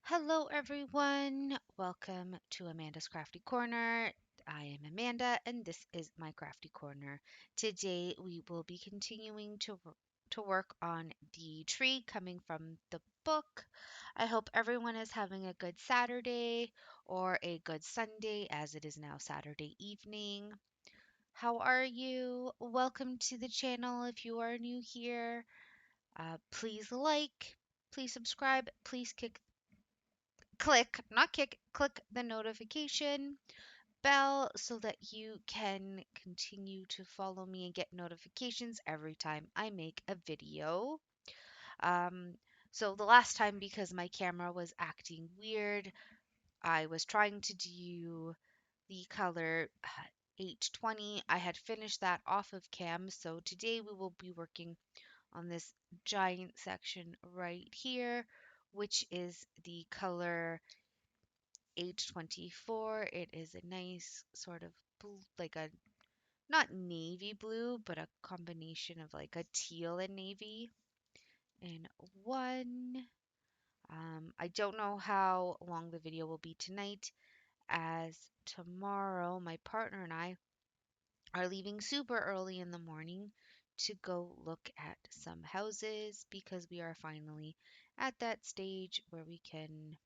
Hello, everyone. Welcome to Amanda's Crafty Corner. I am Amanda, and this is my Crafty Corner. Today, we will be continuing to work on the tree coming from the book. I hope everyone is having a good Saturday or a good Sunday, as it is now Saturday evening. How are you? Welcome to the channel if you are new here. Please like, please subscribe, please click the notification bell so that you can continue to follow me and get notifications every time I make a video. Um, so the last time, because my camera was acting weird, I was trying to do the color 820. I had finished that off of cam, so today we will be working on this giant section right here, which is the color 824. It is a nice sort of blue, like a not navy blue, but a combination of like a teal and navy in one. I don't know how long the video will be tonight, as tomorrow my partner and I are leaving super early in the morning to go look at some houses because we are finally at that stage where we can,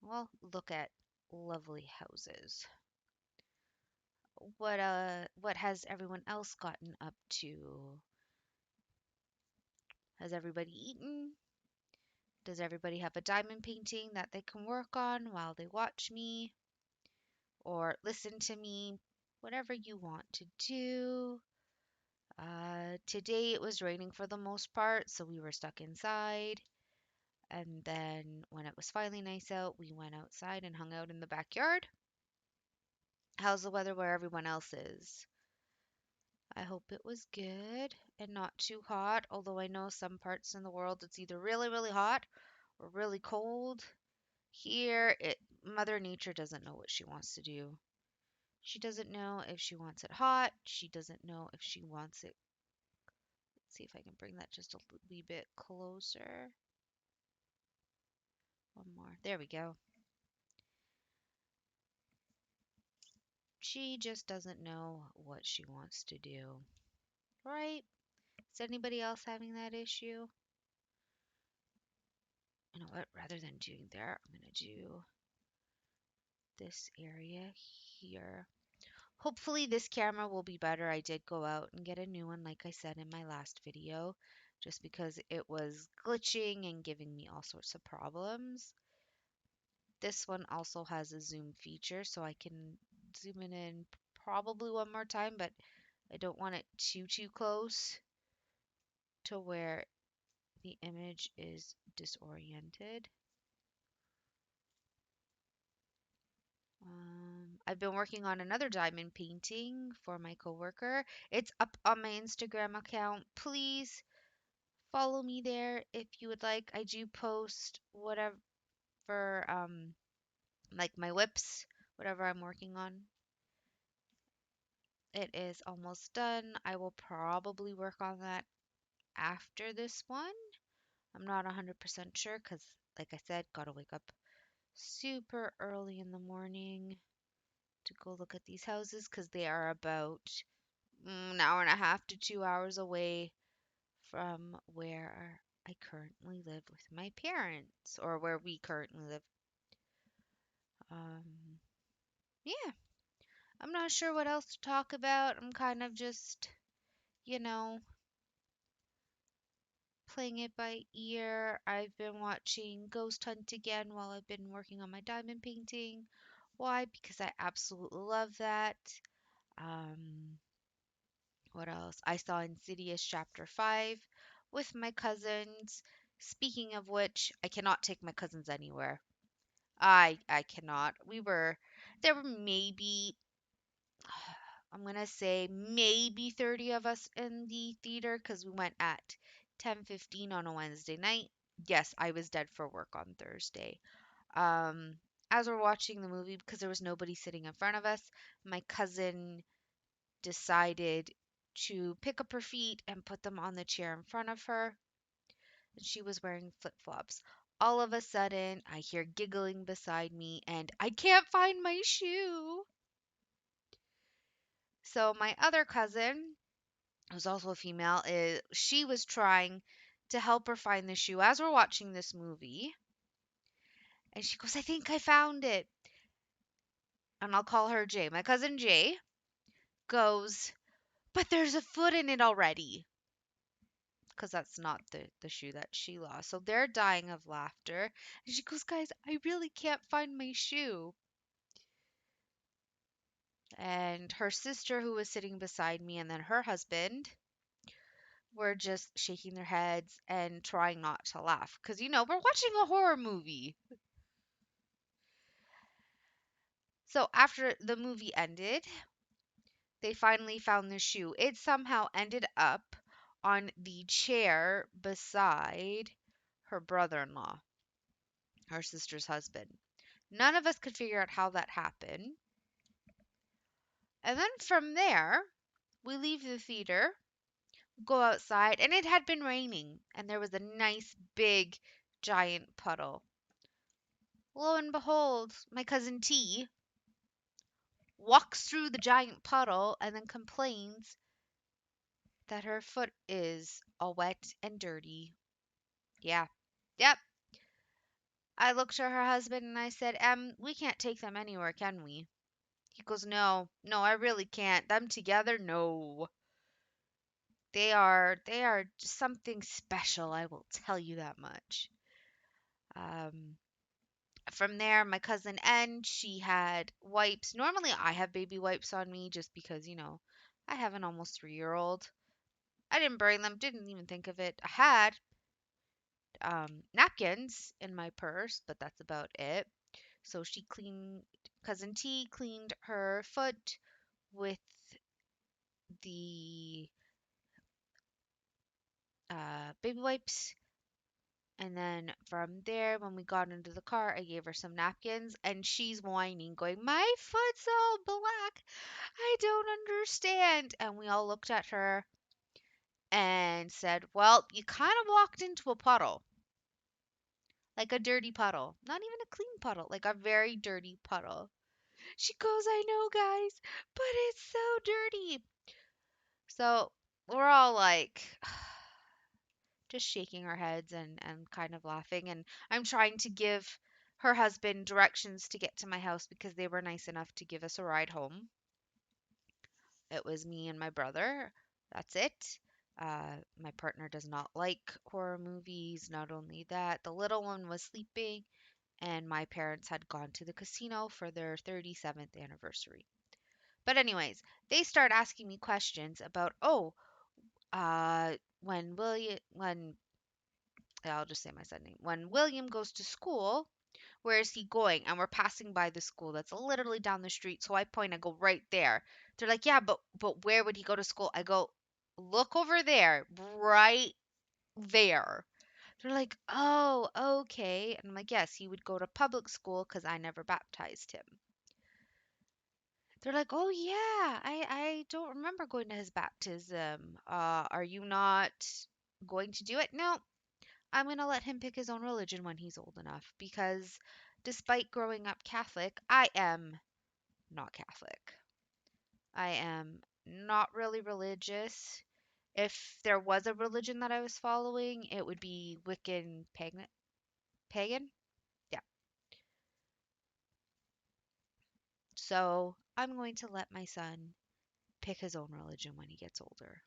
well, look at lovely houses. What has everyone else gotten up to? Has everybody eaten? Does everybody have a diamond painting that they can work on while they watch me or listen to me? Whatever you want to do. Today it was raining for the most part, so we were stuck inside. And then when it was finally nice out, we went outside and hung out in the backyard. How's the weather where everyone else is? I hope it was good and not too hot, although I know some parts in the world it's either really, really hot or really cold. Here, Mother Nature doesn't know what she wants to do. She doesn't know if she wants it hot. She doesn't know if she wants it. Let's see if I can bring that just a wee bit closer. One more. There we go. She just doesn't know what she wants to do. Right? Is anybody else having that issue? You know what? Rather than doing there, I'm going to do this area here. Hopefully this camera will be better. I did go out and get a new one, like I said in my last video, just because it was glitching and giving me all sorts of problems. This one also has a zoom feature, so I can zoom in probably one more time, but I don't want it too close to where the image is disoriented. I've been working on another diamond painting for my coworker. It's up on my Instagram account. Please follow me there if you would like. I do post whatever, like my whips, whatever I'm working on. It is almost done. I will probably work on that after this one. I'm not 100% sure because, like I said, gotta wake up super early in the morning to go look at these houses because they are about an hour and a half to 2 hours away from where I currently live with my parents, or where we currently live. Um, yeah, I'm not sure what else to talk about. I'm kind of just, you know, playing it by ear. I've been watching Ghost Hunt again while I've been working on my diamond painting. Why? Because I absolutely love that. Um, what else? I saw Insidious Chapter 5 with my cousins. Speaking of which, I cannot take my cousins anywhere. I cannot. There were maybe, I'm gonna say maybe 30 of us in the theater because we went at 10:15 on a Wednesday night. Yes, I was dead for work on Thursday. Um, as we're watching the movie, because there was nobody sitting in front of us, my cousin decided to pick up her feet and put them on the chair in front of her. And she was wearing flip-flops. All of a sudden, I hear giggling beside me and I can't find my shoe. So my other cousin, who's also a female, she was trying to help her find the shoe as we're watching this movie. And she goes, I think I found it. And I'll call her Jay. My cousin Jay goes, but there's a foot in it already. Because that's not the shoe that she lost. So they're dying of laughter. And she goes, guys, I really can't find my shoe. And her sister, who was sitting beside me, and then her husband, were just shaking their heads and trying not to laugh. Because, we're watching a horror movie. So after the movie ended, they finally found the shoe. It somehow ended up on the chair beside her brother in law, her sister's husband. None of us could figure out how that happened. And then from there, we leave the theater, go outside, and it had been raining, and there was a nice big giant puddle. Lo and behold, my cousin T walks through the giant puddle and then complains that her foot is all wet and dirty. Yeah. Yep. I looked at her husband and I said, we can't take them anywhere, can we? He goes, no, no, I really can't. Them together, no. They are something special, I will tell you that much. Um, from there, my cousin N, she had wipes. Normally, I have baby wipes on me just because, I have an almost 3-year-old. I didn't bring them, didn't even think of it. I had napkins in my purse, but that's about it. So cousin T cleaned her foot with the baby wipes. And then from there, when we got into the car, I gave her some napkins and she's whining, going, my foot's all black. I don't understand. And we all looked at her and said, well, you kind of walked into a puddle, like a dirty puddle. Not even a clean puddle, like a very dirty puddle. She goes, I know, guys, but it's so dirty. So we're all like, just shaking our heads and kind of laughing. And I'm trying to give her husband directions to get to my house because they were nice enough to give us a ride home. It was me and my brother. That's it. My partner does not like horror movies. Not only that, the little one was sleeping, and my parents had gone to the casino for their 37th anniversary. But, anyways, they start asking me questions about, when I'll just say my son name. When William goes to school, where is he going? And we're passing by the school that's literally down the street. So I point, I go right there. They're like, yeah, but where would he go to school? I go, look over there, right there. They're like, oh, okay. And I'm like, yes, he would go to public school because I never baptized him. They're like, oh yeah, I don't remember going to his baptism. Are you not going to do it? No, I'm going to let him pick his own religion when he's old enough because despite growing up Catholic, I am not Catholic. I am not really religious. If there was a religion that I was following, it would be Wiccan pagan. Pagan? Yeah. So I'm going to let my son pick his own religion when he gets older.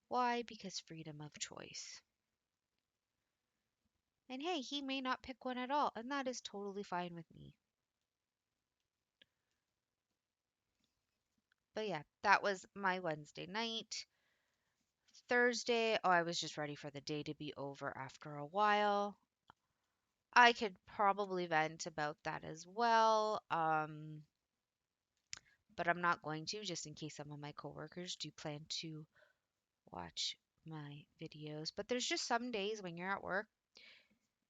Why? Because freedom of choice. And hey, he may not pick one at all, and that is totally fine with me. But yeah, that was my Wednesday night. Thursday, oh, I was just ready for the day to be over after a while. I could probably vent about that as well, but I'm not going to, just in case some of my coworkers do plan to watch my videos. But there's just some days when you're at work,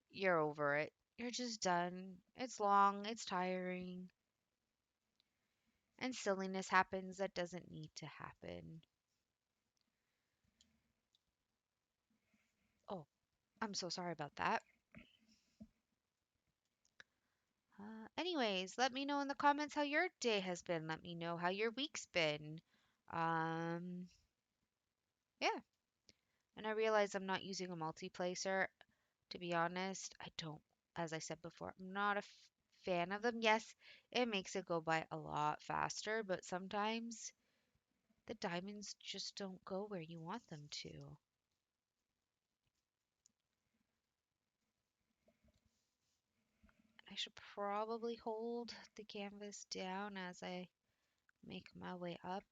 you're over it. You're just done. It's long, it's tiring, and silliness happens that doesn't need to happen. Oh, I'm so sorry about that. Anyways, let me know in the comments how your day has been. Let me know how your week's been. Um, yeah. And I realize I'm not using a multiplacer. To be honest, I don't, as I said before, I'm not a fan of them. Yes, it makes it go by a lot faster, but sometimes the diamonds just don't go where you want them to. I should probably hold the canvas down as I make my way up.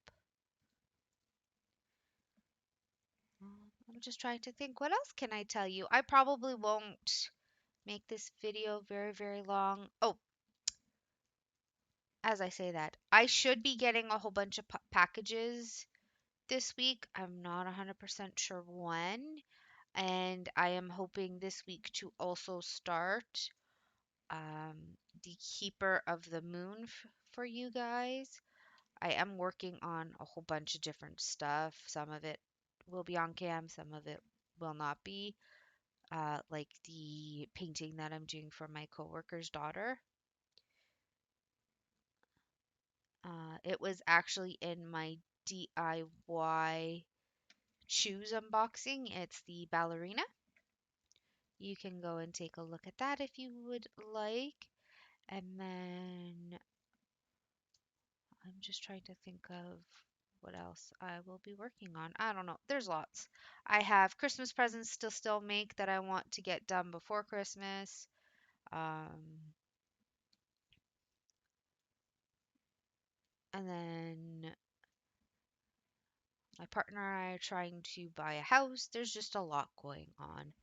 I'm just trying to think, what else can I tell you? I probably won't make this video very, very long. Oh, as I say that, I should be getting a whole bunch of packages this week. I'm not 100% sure when, and I am hoping this week to also start the Keeper of the Moon for you guys. I am working on a whole bunch of different stuff. Some of it will be on cam, some of it will not be. Like the painting that I'm doing for my coworker's daughter. It was actually in my DIY shoes unboxing. It's the ballerina. You can go and take a look at that if you would like. And then I'm just trying to think of what else I will be working on. I don't know. There's lots. I have Christmas presents to still make that I want to get done before Christmas. Um, and then my partner and I are trying to buy a house. There's just a lot going on.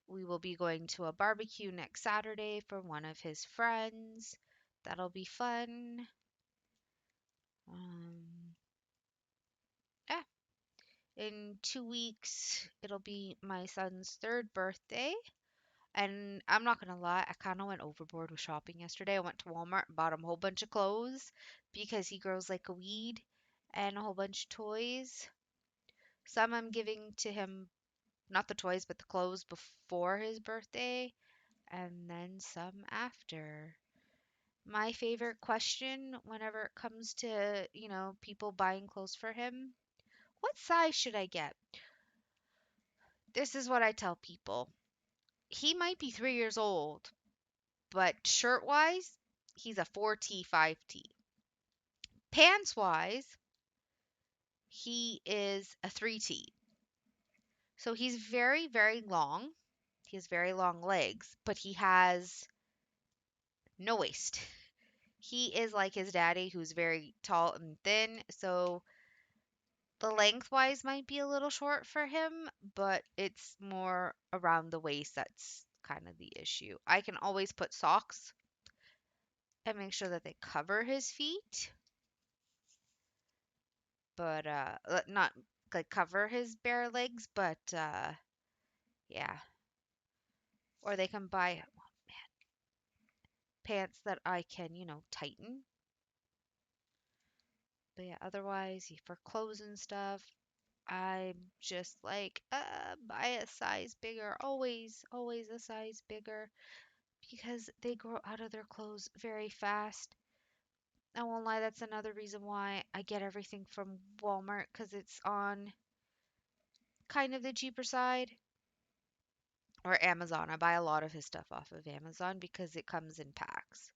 We will be going to a barbecue next Saturday for one of his friends. That'll be fun. Um, yeah, in 2 weeks, it'll be my son's third birthday. And I'm not gonna lie, I kind of went overboard with shopping yesterday. I went to Walmart and bought him a whole bunch of clothes because he grows like a weed and a whole bunch of toys. Some I'm giving to him, not the toys, but the clothes before his birthday, and then some after. My favorite question whenever it comes to, people buying clothes for him, what size should I get? This is what I tell people. He might be 3 years old, but shirt wise, he's a 4T, 5T. Pants wise, he is a 3T. So he's very, very long. He has very long legs, but he has no waist. He is like his daddy, who's very tall and thin. So the lengthwise might be a little short for him, but it's more around the waist that's kind of the issue. I can always put socks and make sure that they cover his feet, but not like cover his bare legs, but yeah. Or they can buy pants that I can, tighten. But yeah, otherwise, for clothes and stuff, I'm just like, buy a size bigger. Always, always a size bigger because they grow out of their clothes very fast. I won't lie, that's another reason why I get everything from Walmart because it's on kind of the cheaper side. Or Amazon. I buy a lot of his stuff off of Amazon because it comes in packs.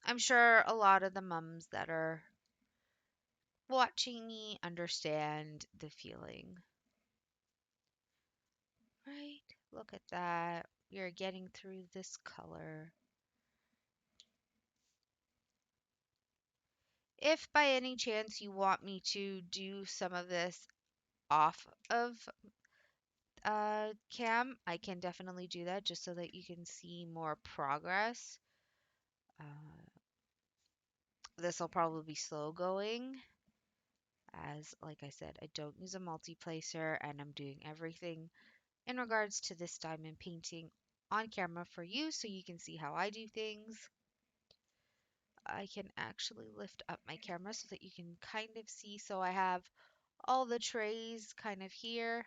I'm sure a lot of the mums that are watching me understand the feeling. Right? Look at that. You're getting through this color. If by any chance you want me to do some of this off of cam, I can definitely do that just so that you can see more progress. Uh, this will probably be slow going as, like I said, I don't use a multiplacer and I'm doing everything in regards to this diamond painting on camera for you so you can see how I do things. I can actually lift up my camera so that you can kind of see. So I have all the trays kind of here.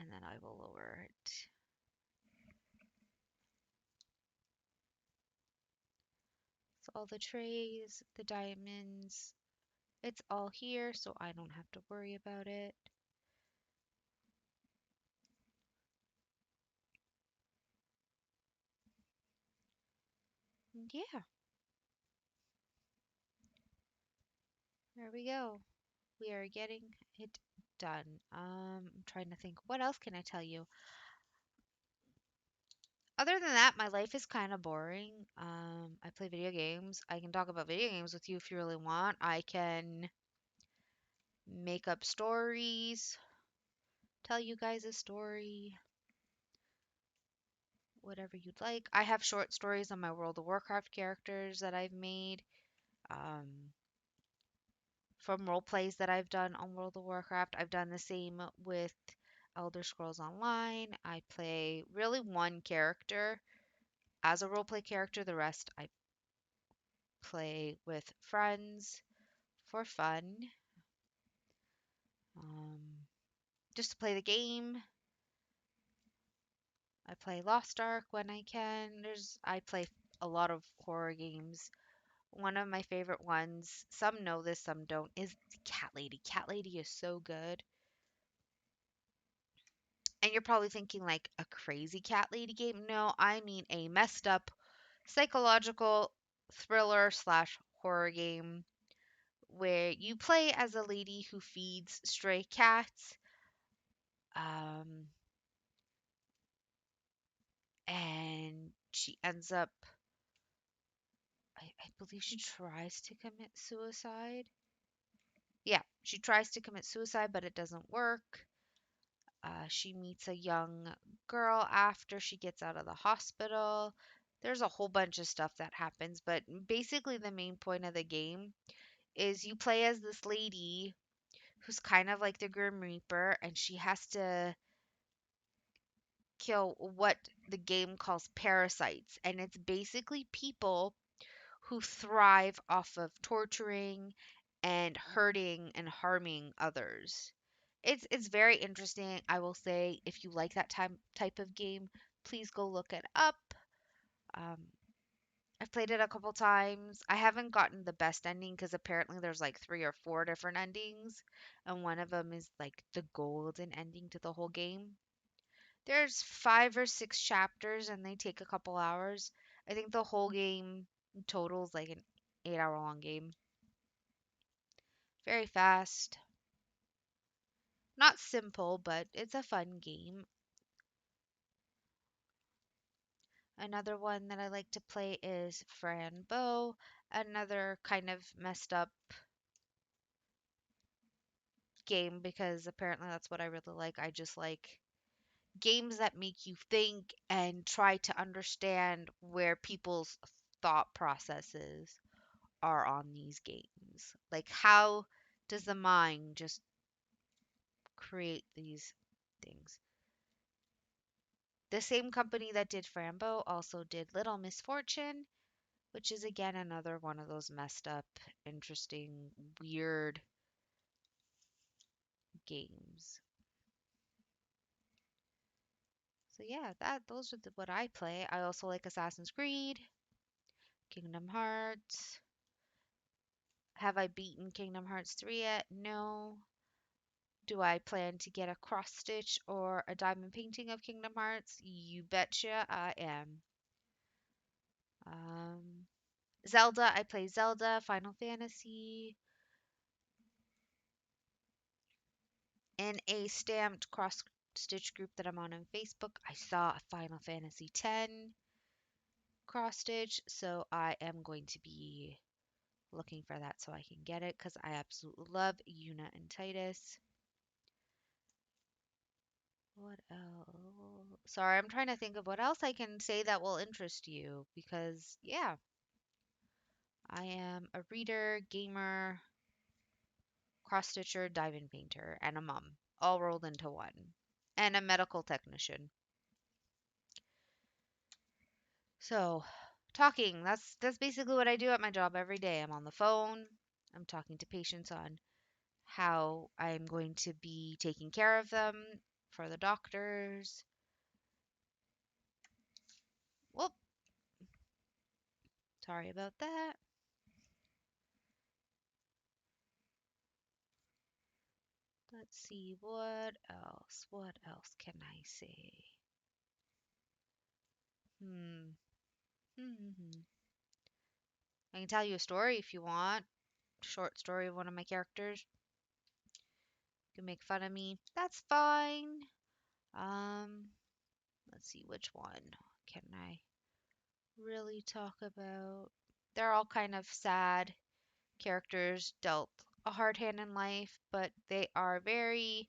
and then I will lower it. So all the trays, the diamonds, it's all here, so I don't have to worry about it. And yeah, there we go. We are getting it done. I'm trying to think, what else can I tell you? Other than that, my life is kind of boring. I play video games. I can talk about video games with you if you really want. I can make up stories, tell you guys a story, whatever you'd like. I have short stories on my World of Warcraft characters that I've made. Um, from role plays that I've done on World of Warcraft. I've done the same with Elder Scrolls Online. I play really one character as a role play character. The rest I play with friends for fun, um, just to play the game. I play Lost Ark when I can. I play a lot of horror games. One of my favorite ones, some know this, some don't, is Cat Lady. Cat Lady is so good. And you're probably thinking like a crazy cat lady game. No, I mean a messed up psychological thriller slash horror game where you play as a lady who feeds stray cats. Um, and she ends up, I believe she tries to commit suicide. Yeah, she tries to commit suicide, but it doesn't work. She meets a young girl after she gets out of the hospital. There's a whole bunch of stuff that happens, but basically, the main point of the game is you play as this lady who's kind of like the Grim Reaper, and she has to kill what the game calls parasites. And it's basically people who thrive off of torturing and hurting and harming others. It's very interesting. I will say if you like that type of game, please go look it up. Um, I've played it a couple times. I haven't gotten the best ending because apparently there's like three or four different endings, and one of them is like the golden ending to the whole game. There's 5 or 6 chapters and they take a couple hours. I think the whole game totals like an 8 hour long game. Very fast. Not simple, but it's a fun game. Another one that I like to play is Fran Bow, another kind of messed up game because apparently that's what I really like. I just like games that make you think and try to understand where people's thought processes are on these games. Like, how does the mind just create these things? The same company that did Frambo also did Little Misfortune, which is again another one of those messed up, interesting, weird games. So yeah, that those are what I play. I also like Assassin's Creed, Kingdom Hearts. Have I beaten Kingdom Hearts 3 yet? No. Do I plan to get a cross stitch or a diamond painting of Kingdom Hearts? You betcha I am. Um, Zelda, I play Zelda, Final Fantasy. In a stamped cross stitch group that I'm on Facebook, I saw a Final Fantasy X cross stitch, so I am going to be looking for that so I can get it because I absolutely love Yuna and Titus. What else? Sorry, I'm trying to think of what else I can say that will interest you because, yeah, I am a reader, gamer, cross stitcher, diamond painter, and a mom, all rolled into one, and a medical technician. So, talking, that's basically what I do at my job every day. I'm on the phone. I'm talking to patients on how I'm going to be taking care of them for the doctors. Whoop, sorry about that. Let's see, what else? What else can I say? Hmm. Hmm. I can tell you a story if you want. Short story of one of my characters. You can make fun of me. That's fine. Um, let's see which one can I really talk about. They're all kind of sad characters dealt a hard hand in life, but they are very,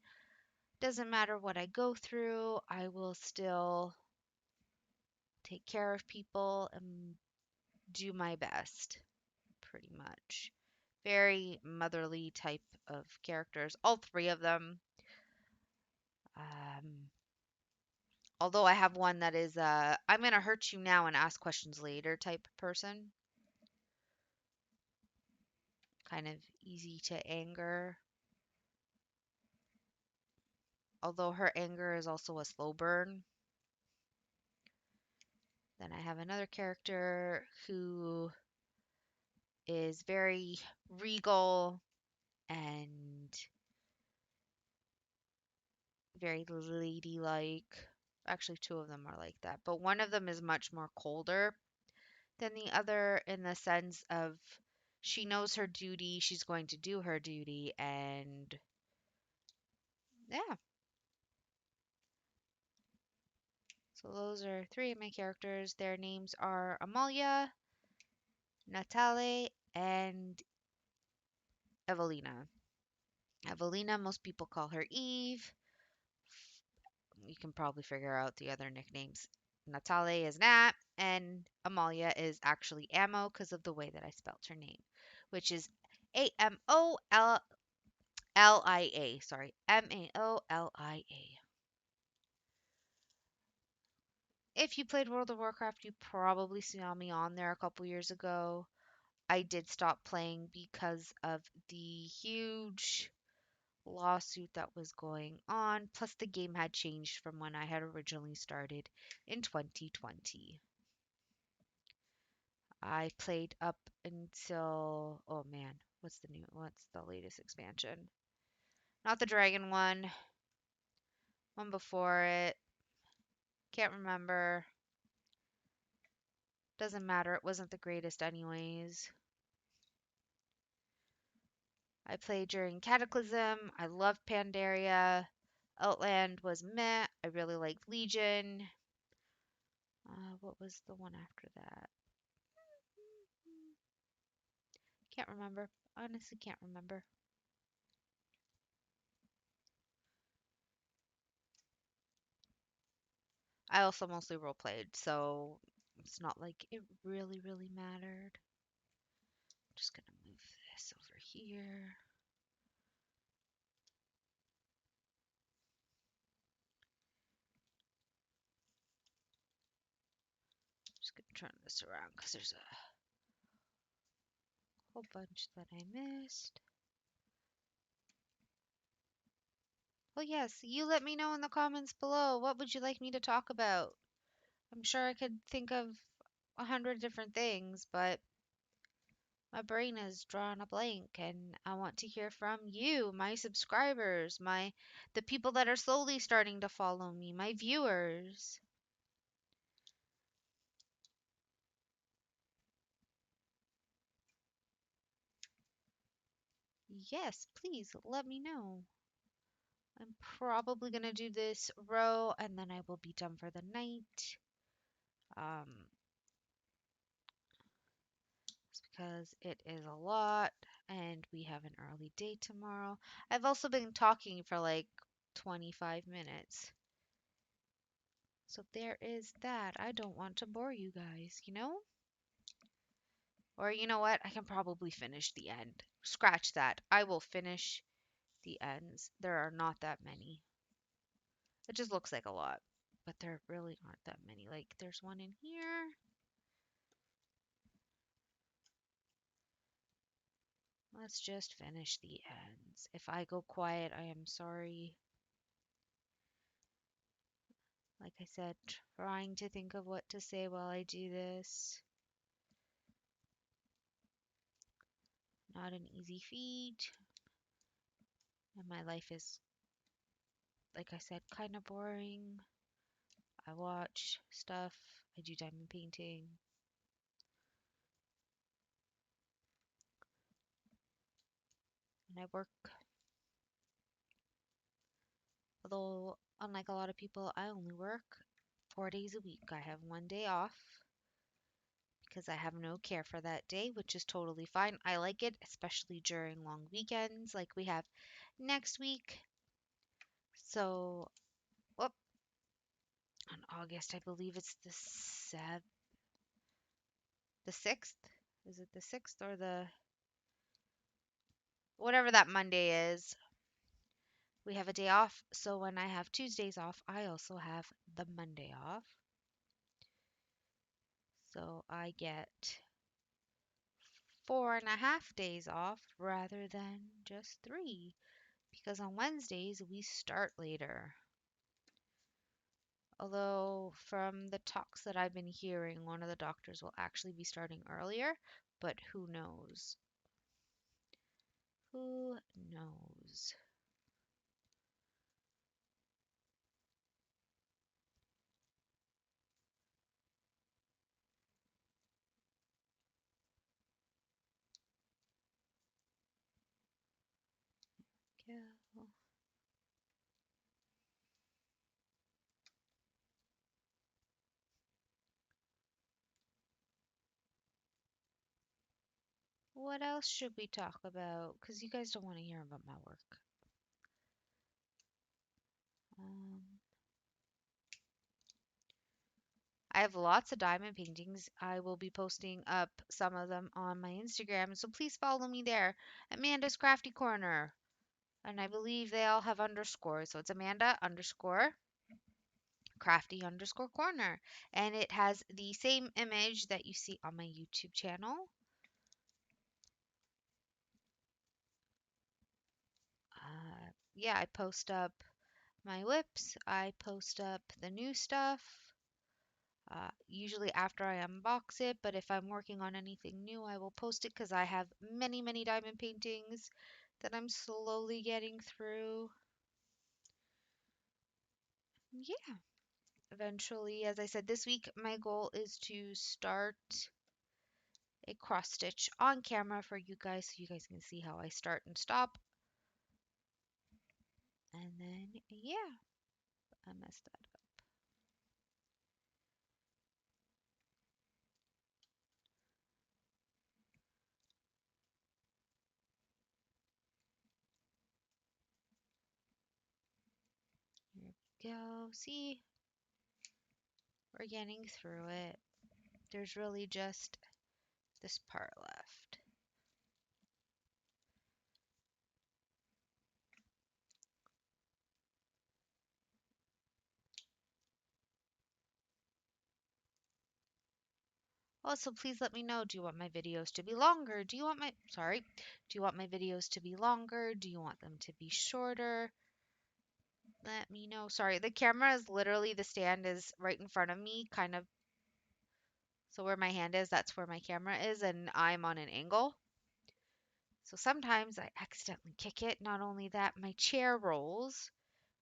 doesn't matter what I go through, I will still take care of people and do my best, pretty much. Very motherly type of characters, all three of them. Um, although I have one that is I'm gonna hurt you now and ask questions later type person, kind of easy to anger. Although her anger is also a slow burn. Then I have another character who is very regal and very ladylike. Actually, two of them are like that, but one of them is much more colder than the other in the sense of she knows her duty, she's going to do her duty, and yeah. So those are three of my characters. Their names are Amalia, Natale, and Evelina. Evelina, most people call her Eve. You can probably figure out the other nicknames. Natale is Nat, and Amalia is actually Ammo because of the way that I spelt her name, which is Amolia. Sorry, Maolia. If you played World of Warcraft, you probably saw me on there a couple years ago. I did stop playing because of the huge lawsuit that was going on. Plus, the game had changed from when I had originally started in 2020. I played up until, oh man, what's the latest expansion? Not the dragon one before it. Can't remember. Doesn't matter. It wasn't the greatest anyways. I played during Cataclysm. I loved Pandaria. Outland was meh. I really liked Legion. What was the one after that? Can't remember. Honestly, can't remember. I also mostly role played, so it's not like it really, really mattered. I'm just gonna move this over here. Just gonna turn this around because there's a whole bunch that I missed. Well, yes, you let me know in the comments below. What would you like me to talk about? I'm sure I could think of 100 different things, but my brain is drawing a blank and I want to hear from you, my subscribers, the people that are slowly starting to follow me, my viewers. Yes, please let me know. I'm probably going to do this row and then I will be done for the night. Um, it's because it is a lot and we have an early day tomorrow. I've also been talking for like 25 minutes. So there is that. I don't want to bore you guys, you know? Or you know what? I can probably finish the end. Scratch that. I will finish the ends. There are not that many. It just looks like a lot, but there really aren't that many. Like there's one in here. Let's just finish the ends. If I go quiet, I am sorry. Like I said, trying to think of what to say while I do this. Not an easy feat. And my life is, like I said, kind of boring. I watch stuff. I do diamond painting. And I work. Although, unlike a lot of people, I only work 4 days a week. I have one day off because I have no care for that day, which is totally fine. I like it, especially during long weekends like we have next week. So, whoop, on August, I believe it's the 6th. Is it the 6th or the whatever that Monday is? We have a day off. So when I have Tuesdays off, I also have the Monday off. So I get 4.5 days off rather than just 3. Because on Wednesdays we start later. Although, from the talks that I've been hearing, one of the doctors will actually be starting earlier, but who knows? Who knows? Go. What else should we talk about? Because you guys don't want to hear about my work. Um, I have lots of diamond paintings. I will be posting up some of them on my Instagram, so please follow me there. Amanda's Crafty Corner. And I believe they all have underscores. So it's Amanda underscore crafty underscore corner. And it has the same image that you see on my YouTube channel. Yeah, I post up my whips. I post up the new stuff. Usually after I unbox it, but if I'm working on anything new, I will post it because I have many, many diamond paintings that I'm slowly getting through. Yeah, eventually, as I said, this week my goal is to start a cross stitch on camera for you guys so you guys can see how I start and stop. And then, yeah, I messed that up. Here we go. See, we're getting through it. There's really just this part left. Also, please let me know, do you want my videos to be longer? Do you want my, sorry, do you want my videos to be longer? Do you want them to be shorter? Let me know. Sorry, the camera is literally, the stand is right in front of me, kind of. So where my hand is, that's where my camera is, and I'm on an angle. So sometimes I accidentally kick it. Not only that, my chair rolls,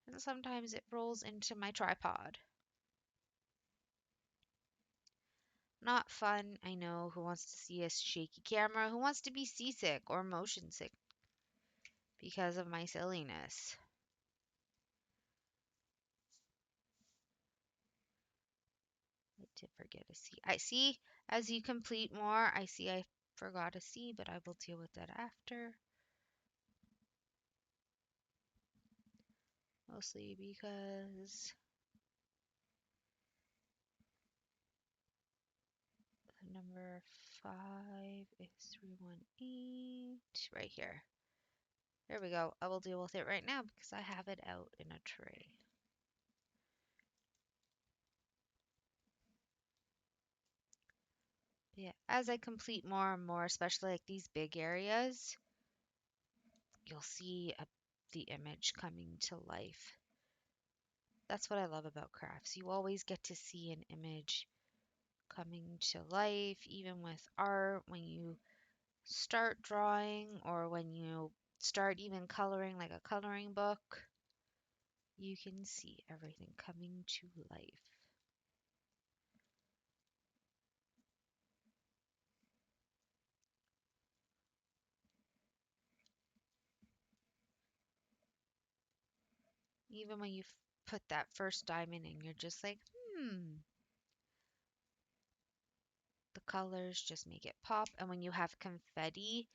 and sometimes it rolls into my tripod. Not fun, I know. Who wants to see a shaky camera? Who wants to be seasick or motion sick because of my silliness? I did forget a C. I see as you complete more, I see I forgot a C, but I will deal with that after. Mostly because number 5 is 318 right here. There we go. I will deal with it right now because I have it out in a tray. Yeah, as I complete more and more, especially like these big areas, you'll see the image coming to life. That's what I love about crafts. You always get to see an image coming to life, even with art, when you start drawing or when you start even coloring like a coloring book, you can see everything coming to life. Even when you put that first diamond in, you're just like, the colors just make it pop. And when you have confetti,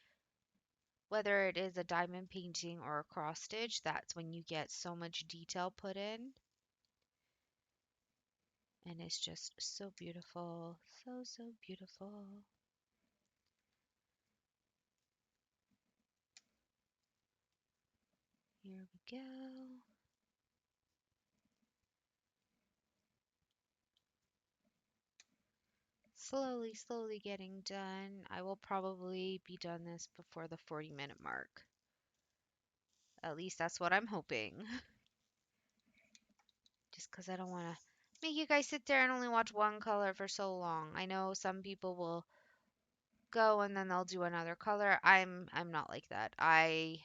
whether it is a diamond painting or a cross stitch, that's when you get so much detail put in. And it's just so beautiful. So, so beautiful. Here we go. Slowly, slowly getting done. I will probably be done this before the 40-minute mark. At least that's what I'm hoping. Just because I don't want to make you guys sit there and only watch one color for so long. I know some people will go and then they'll do another color. I'm not like that. I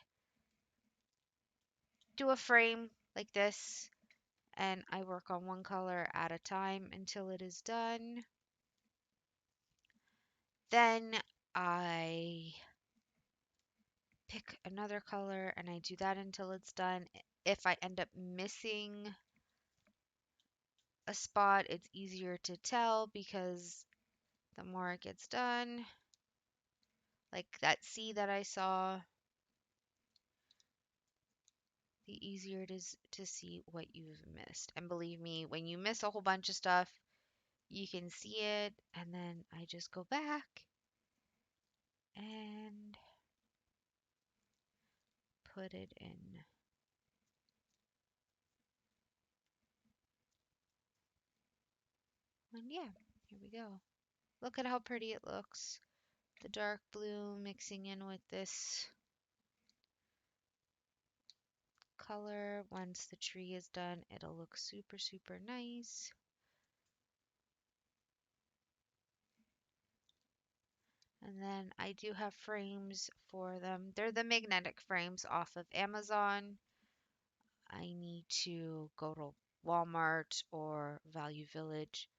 do a frame like this and I work on one color at a time until it is done. Then I pick another color and I do that until it's done. If I end up missing a spot, it's easier to tell because the more it gets done, like that C that I saw, the easier it is to see what you've missed. And believe me, when you miss a whole bunch of stuff, you can see it. And then I just go back and put it in. And yeah, here we go. Look at how pretty it looks. The dark blue mixing in with this color. Once the tree is done, it'll look super, super nice. And then I do have frames for them. They're the magnetic frames off of Amazon. I need to go to Walmart or Value Village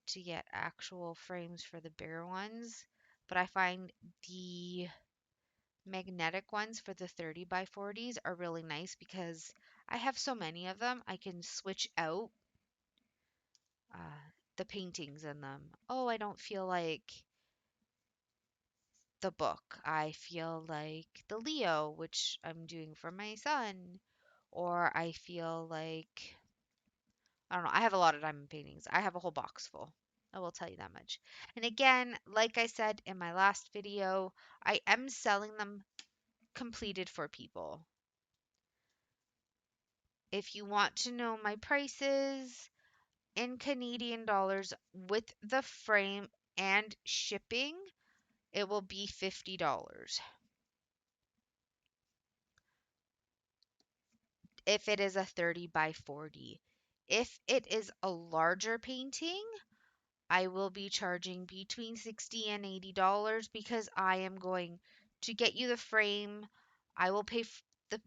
to get actual frames for the bigger ones. But I find the magnetic ones for the 30 by 40s are really nice because I have so many of them. I can switch out the paintings in them. Oh, I don't feel like the book. I feel like the Leo, which I'm doing for my son. Or I feel like, I don't know, I have a lot of diamond paintings. I have a whole box full. I will tell you that much. And again, like I said in my last video, I am selling them completed for people. If you want to know my prices in Canadian dollars with the frame and shipping, it will be $50 if it is a 30 by 40. If it is a larger painting, I will be charging between $60 and $80 because I am going to get you the frame. I will pay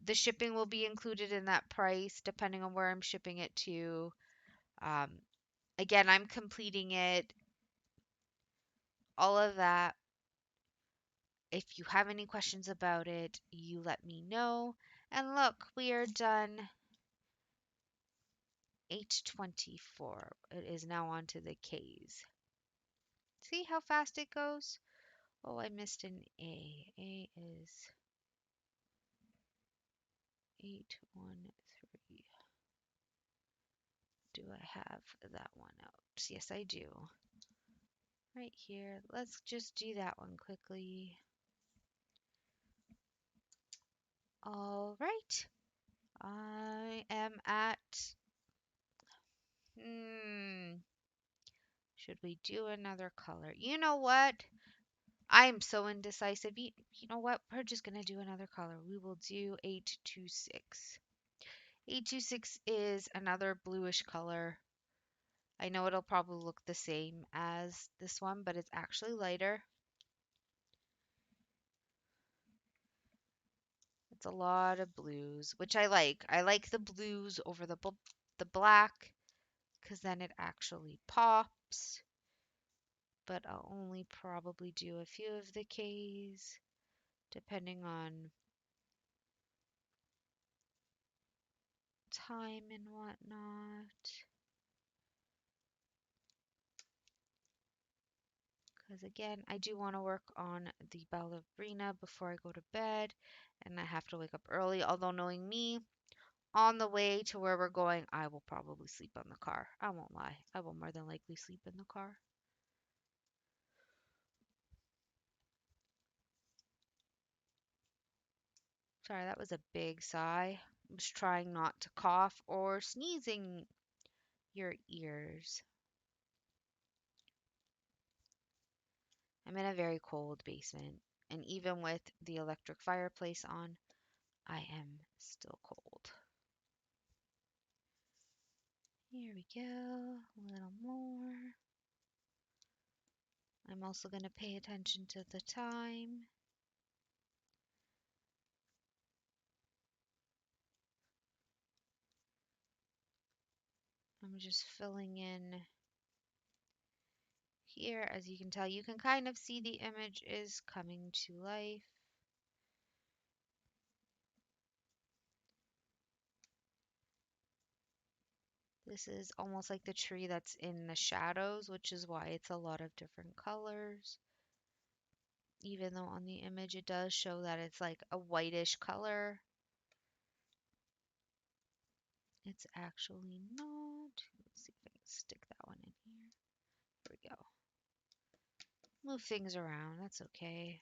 the shipping will be included in that price depending on where I'm shipping it to. Um, Again, I'm completing it, all of that. If you have any questions about it, you let me know. And look, we are done. 8:24. It is now on to the K's. See how fast it goes? Oh, I missed an A. A is 813. Do I have that one out? Yes, I do. Right here. Let's just do that one quickly. All right. I am at should we do another color? You know what? I'm so indecisive. You know what? We're just going to do another color. We will do 826. 826 is another bluish color. I know it'll probably look the same as this one, but it's actually lighter. It's a lot of blues, which I like. I like the blues over the black because then it actually pops. But I'll only probably do a few of the K's depending on time and whatnot. Because again, I do want to work on the ballerina before I go to bed, and I have to wake up early. Although, knowing me, on the way to where we're going, I will probably sleep on the car. I won't lie. I will more than likely sleep in the car. Sorry, that was a big sigh. I was trying not to cough or sneezing your ears. I'm in a very cold basement, and even with the electric fireplace on, I am still cold. Here we go, a little more. I'm also going to pay attention to the time. I'm just filling in here. As you can tell, you can kind of see the image is coming to life. This is almost like the tree that's in the shadows, which is why it's a lot of different colors. Even though on the image it does show that it's like a whitish color, it's actually not. Let's see if I can stick that one in here. There we go. Move things around, that's okay.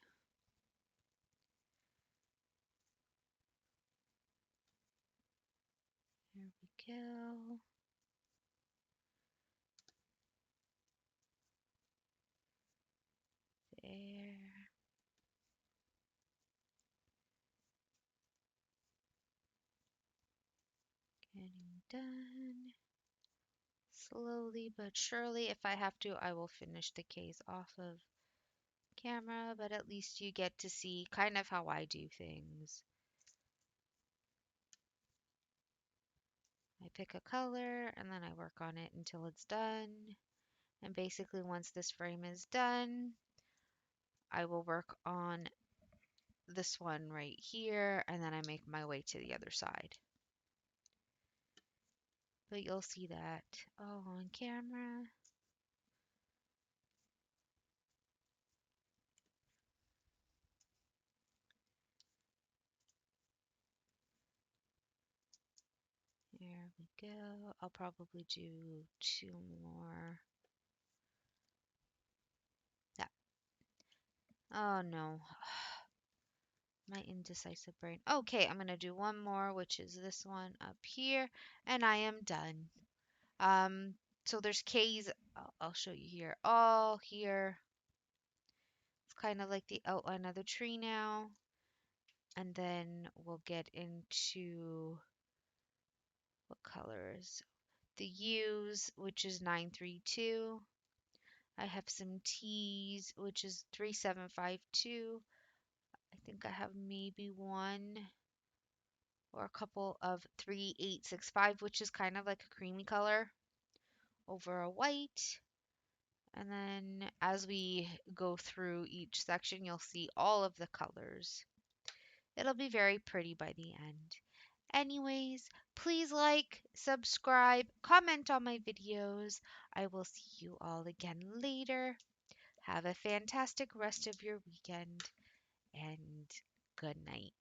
Here we go. There. Getting done. Slowly but surely. If I have to, I will finish the case off of camera, but at least you get to see kind of how I do things. I pick a color and then I work on it until it's done. And basically once this frame is done, I will work on this one right here and then I make my way to the other side. But you'll see that all on camera. There we go. I'll probably do 2 more. Yeah. Oh no. My indecisive brain. Okay, I'm going to do one more, which is this one up here, and I am done. Um, so there's K's. I'll show you here. All here. It's kind of like the outline of the tree now. And then we'll get into what colors? The U's, which is 932. I have some T's, which is 3752. I think I have maybe one or a couple of 3865, which is kind of like a creamy color over a white. And then as we go through each section, you'll see all of the colors. It'll be very pretty by the end. Anyways, please like, subscribe, comment on my videos. I will see you all again later. Have a fantastic rest of your weekend and good night.